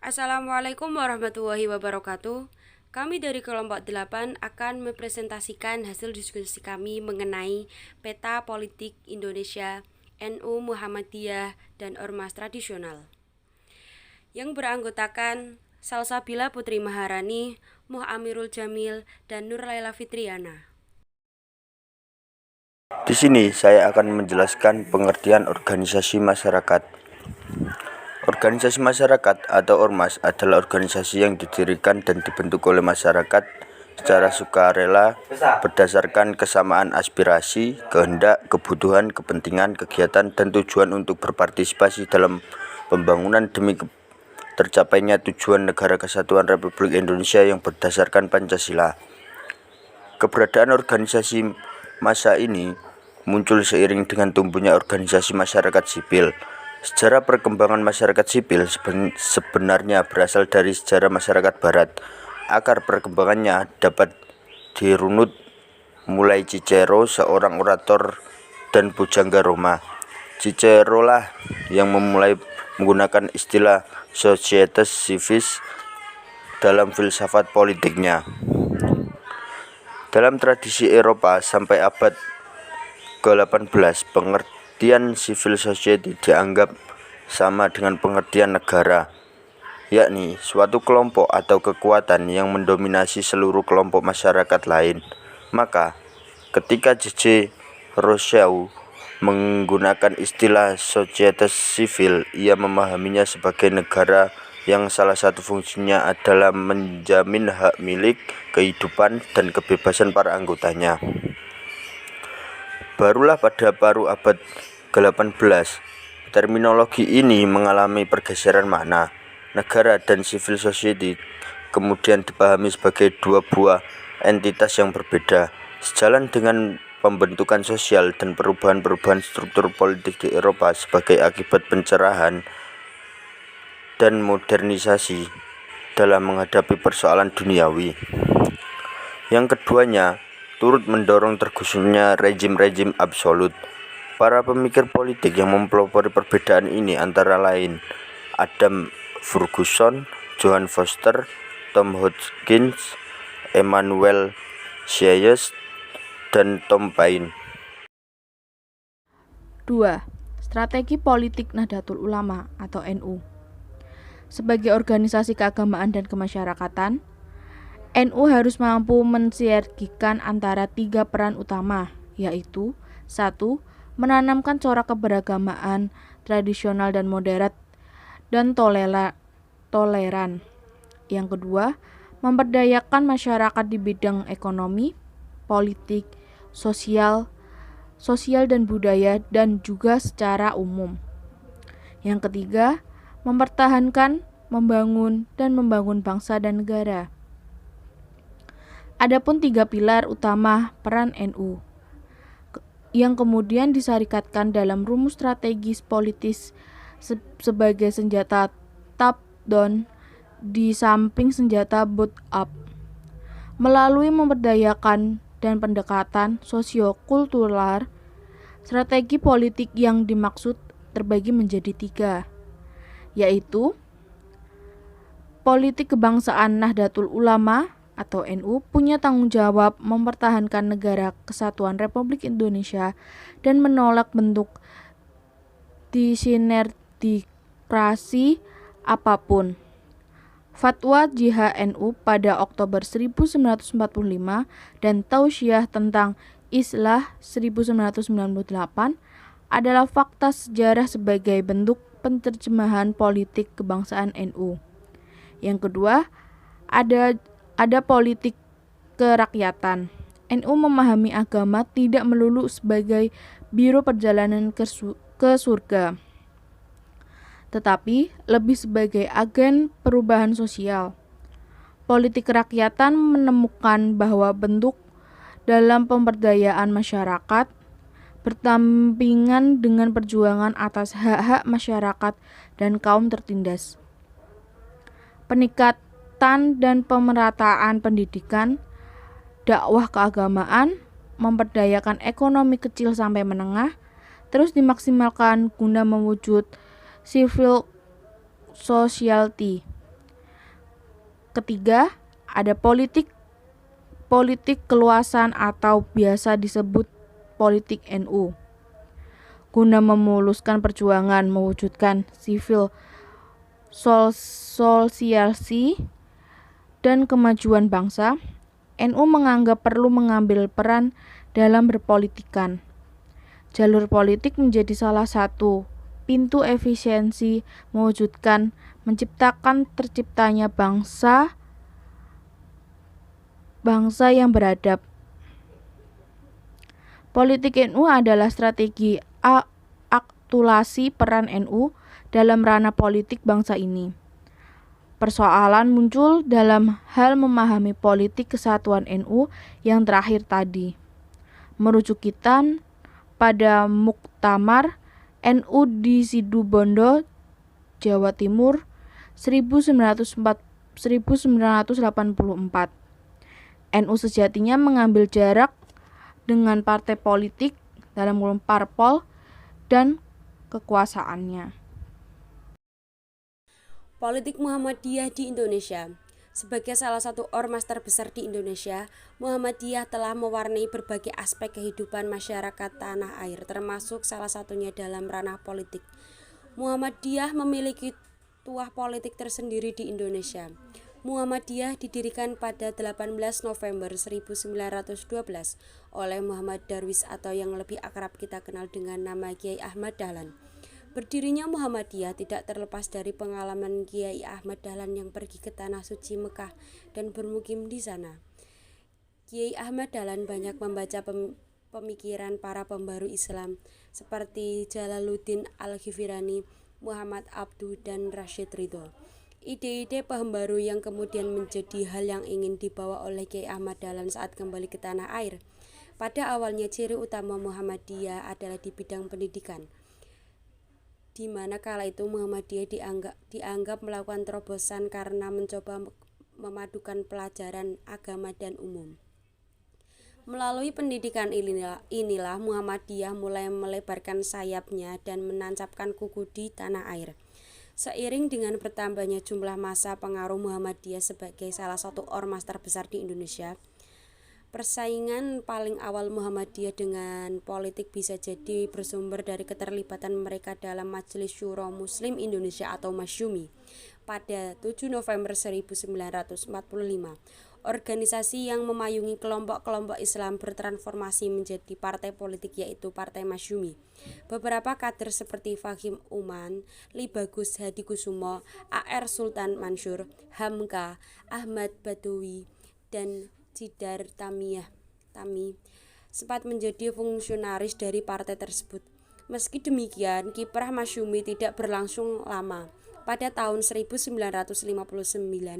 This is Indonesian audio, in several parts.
Assalamualaikum warahmatullahi wabarakatuh. Kami dari kelompok 8 akan mempresentasikan hasil diskusi kami mengenai peta politik Indonesia, NU, Muhammadiyah, dan Ormas tradisional yang beranggotakan Salsabila Putri Maharani, Muh Amirul Jamil, dan Nur Laila Fitriana. Di sini saya akan menjelaskan pengertian organisasi masyarakat. Organisasi masyarakat atau ormas adalah organisasi yang didirikan dan dibentuk oleh masyarakat secara sukarela berdasarkan kesamaan aspirasi, kehendak, kebutuhan, kepentingan, kegiatan, dan tujuan untuk berpartisipasi dalam pembangunan demi tercapainya tujuan Negara Kesatuan Republik Indonesia yang berdasarkan Pancasila. Keberadaan organisasi massa ini muncul seiring dengan tumbuhnya organisasi masyarakat sipil. Sejarah perkembangan masyarakat sipil sebenarnya berasal dari sejarah masyarakat barat. Akar perkembangannya dapat dirunut mulai Cicero, seorang orator dan pujangga Roma. Cicero lah yang memulai menggunakan istilah societas civis dalam filsafat politiknya. Dalam tradisi Eropa sampai abad ke-18, pengertian civil society dianggap sama dengan pengertian negara, yakni suatu kelompok atau kekuatan yang mendominasi seluruh kelompok masyarakat lain. Maka, ketika J.J. Rousseau menggunakan istilah societas civil, ia memahaminya sebagai negara yang salah satu fungsinya adalah menjamin hak milik, kehidupan, dan kebebasan para anggotanya. Barulah pada paruh abad ke-18, terminologi ini mengalami pergeseran makna. Negara dan civil society kemudian dipahami sebagai dua buah entitas yang berbeda. Sejalan dengan pembentukan sosial dan perubahan-perubahan struktur politik di Eropa sebagai akibat pencerahan dan modernisasi dalam menghadapi persoalan duniawi. Yang keduanya turut mendorong tergusurnya rezim-rezim absolut. Para pemikir politik yang mempelopori perbedaan ini antara lain Adam Ferguson, Johan Foster, Tom Hodgkins, Emmanuel Sieyès, dan Tom Paine. 2. Strategi Politik Nahdlatul Ulama atau NU. Sebagai organisasi keagamaan dan kemasyarakatan, NU harus mampu mensinergikan antara tiga peran utama, yaitu 1. Menanamkan corak keberagamaan tradisional dan moderat dan toleran. Yang kedua, memberdayakan masyarakat di bidang ekonomi, politik, sosial dan budaya, dan juga secara umum. Yang ketiga, mempertahankan, membangun bangsa dan negara. Adapun tiga pilar utama peran NU yang kemudian disarikatkan dalam rumus strategis politis sebagai senjata top down di samping senjata bottom up. Melalui memberdayakan dan pendekatan sosio-kultural, strategi politik yang dimaksud terbagi menjadi tiga, yaitu politik kebangsaan. Nahdlatul Ulama atau NU punya tanggung jawab mempertahankan Negara Kesatuan Republik Indonesia dan menolak bentuk disintegrasi apapun. Fatwa JHNU pada Oktober 1945 dan Tausiah tentang Islah 1998 adalah fakta sejarah sebagai bentuk penerjemahan politik kebangsaan NU. Yang kedua, ada politik kerakyatan. NU memahami agama tidak melulu sebagai biro perjalanan ke surga, tetapi lebih sebagai agen perubahan sosial. Politik kerakyatan menemukan bahwa bentuk dalam pemberdayaan masyarakat berdampingan dengan perjuangan atas hak-hak masyarakat dan kaum tertindas. Peningkatan dan pemerataan pendidikan, dakwah keagamaan, memperdayakan ekonomi kecil sampai menengah, terus dimaksimalkan guna mewujud civil society ketiga, ada politik keluasan atau biasa disebut politik NU. Guna memuluskan perjuangan mewujudkan civil society dan kemajuan bangsa, NU menganggap perlu mengambil peran dalam berpolitikan. Jalur politik menjadi salah satu pintu efisiensi menciptakan terciptanya bangsa yang beradab. Politik NU adalah strategi aktualisasi peran NU dalam ranah politik bangsa ini. Persoalan muncul dalam hal memahami politik kesatuan NU yang terakhir tadi. Merujukan pada Muktamar NU di Situbondo, Jawa Timur 1984. NU sejatinya mengambil jarak dengan partai politik dalam parpol dan kekuasaannya. Politik Muhammadiyah di Indonesia. Sebagai salah satu ormas terbesar di Indonesia, Muhammadiyah telah mewarnai berbagai aspek kehidupan masyarakat tanah air, termasuk salah satunya dalam ranah politik. Muhammadiyah memiliki tuah politik tersendiri di Indonesia. Muhammadiyah didirikan pada 18 November 1912 oleh Muhammad Darwis atau yang lebih akrab kita kenal dengan nama Kiai Ahmad Dahlan. Berdirinya Muhammadiyah tidak terlepas dari pengalaman Kiai Ahmad Dahlan yang pergi ke Tanah Suci Mekah dan bermukim di sana. Kiai Ahmad Dahlan banyak membaca pemikiran para pembaru Islam seperti Jalaluddin Al-Ghifrani, Muhammad Abduh, dan Rashid Ridho. Ide-ide pembaru yang kemudian menjadi hal yang ingin dibawa oleh Kiai Ahmad Dahlan saat kembali ke tanah air. Pada awalnya ciri utama Muhammadiyah adalah di bidang pendidikan, di mana kala itu Muhammadiyah dianggap melakukan terobosan karena mencoba memadukan pelajaran agama dan umum. Melalui pendidikan inilah Muhammadiyah mulai melebarkan sayapnya dan menancapkan kuku di tanah air. Seiring dengan bertambahnya jumlah massa pengaruh Muhammadiyah sebagai salah satu ormas terbesar di Indonesia, persaingan paling awal Muhammadiyah dengan politik bisa jadi bersumber dari keterlibatan mereka dalam Majelis Syuro Muslim Indonesia atau Masyumi. Pada 7 November 1945, organisasi yang memayungi kelompok-kelompok Islam bertransformasi menjadi partai politik yaitu Partai Masyumi. Beberapa kader seperti Fahim Uman, Libagus Hadikusumo, A.R. Sultan Mansur, Hamka, Ahmad Badawi, dan Jidar Tami sempat menjadi fungsionaris dari partai tersebut. Meski demikian, kiprah Masyumi tidak berlangsung lama. Pada tahun 1959,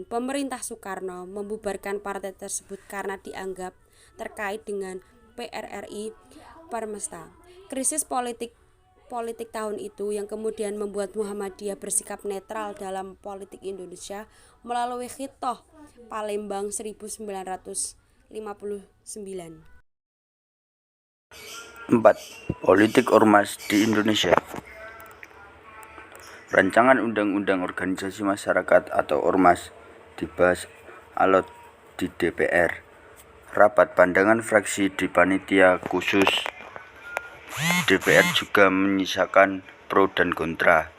pemerintah Soekarno membubarkan partai tersebut karena dianggap terkait dengan PRRI Permesta. Krisis politik tahun itu yang kemudian membuat Muhammadiyah bersikap netral dalam politik Indonesia melalui Khitoh Palembang 1959. 4. Politik ormas di Indonesia. Rancangan Undang-Undang Organisasi Masyarakat atau Ormas dibahas alot di DPR. Rapat pandangan fraksi di panitia khusus DPR juga menyisakan pro dan kontra.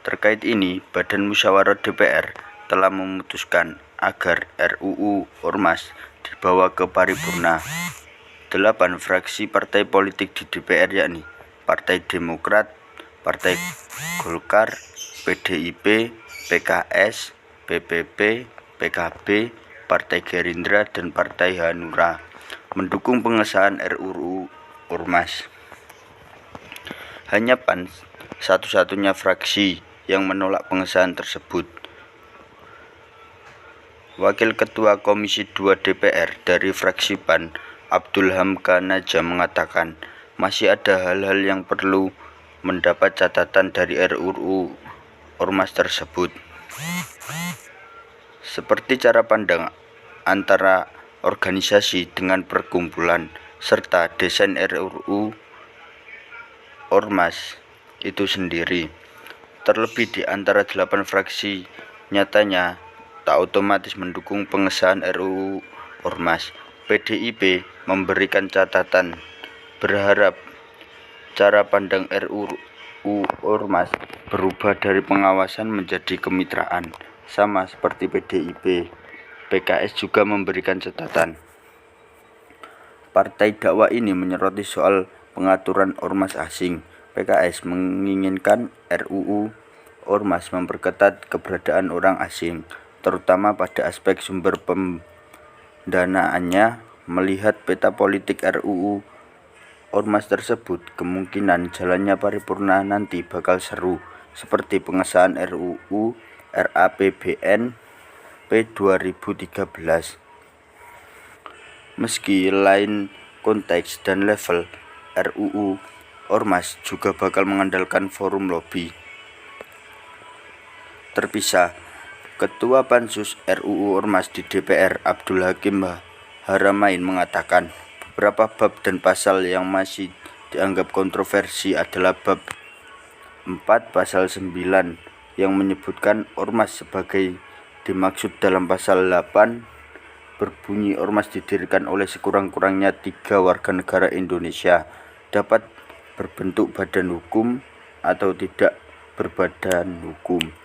Terkait ini, Badan Musyawarah DPR telah memutuskan agar RUU Ormas dibawa ke paripurna. 8 fraksi partai politik di DPR yakni Partai Demokrat, Partai Golkar, PDIP, PKS, PPP, PKB, Partai Gerindra, dan Partai Hanura mendukung pengesahan RUU Ormas. Hanya PAN satu-satunya fraksi yang menolak pengesahan tersebut. Wakil Ketua Komisi 2 DPR dari fraksi PAN, Abdul Hamka Naja, mengatakan masih ada hal-hal yang perlu mendapat catatan dari RUU Ormas tersebut, seperti cara pandang antara organisasi dengan perkumpulan, serta desain RUU Ormas itu sendiri. Terlebih di antara 8 fraksi, nyatanya tak otomatis mendukung pengesahan RUU Ormas. PDIP memberikan catatan berharap cara pandang RUU Ormas berubah dari pengawasan menjadi kemitraan, sama seperti PDIP. PKS juga memberikan catatan. Partai dakwah ini menyoroti soal pengaturan ormas asing. PKS menginginkan RUU Ormas memperketat keberadaan orang asing, terutama pada aspek sumber pendanaannya. Melihat peta politik RUU Ormas tersebut, kemungkinan jalannya paripurna nanti bakal seru, seperti pengesahan RUU RAPBN P 2013. Meski lain konteks dan level, RUU Ormas juga bakal mengandalkan forum lobby terpisah. Ketua Pansus RUU Ormas di DPR, Abdul Hakim Haramain, mengatakan beberapa bab dan pasal yang masih dianggap kontroversi adalah bab 4 pasal 9 yang menyebutkan ormas sebagai dimaksud dalam pasal 8 berbunyi ormas didirikan oleh sekurang-kurangnya 3 warga negara Indonesia, dapat berbentuk badan hukum atau tidak berbadan hukum.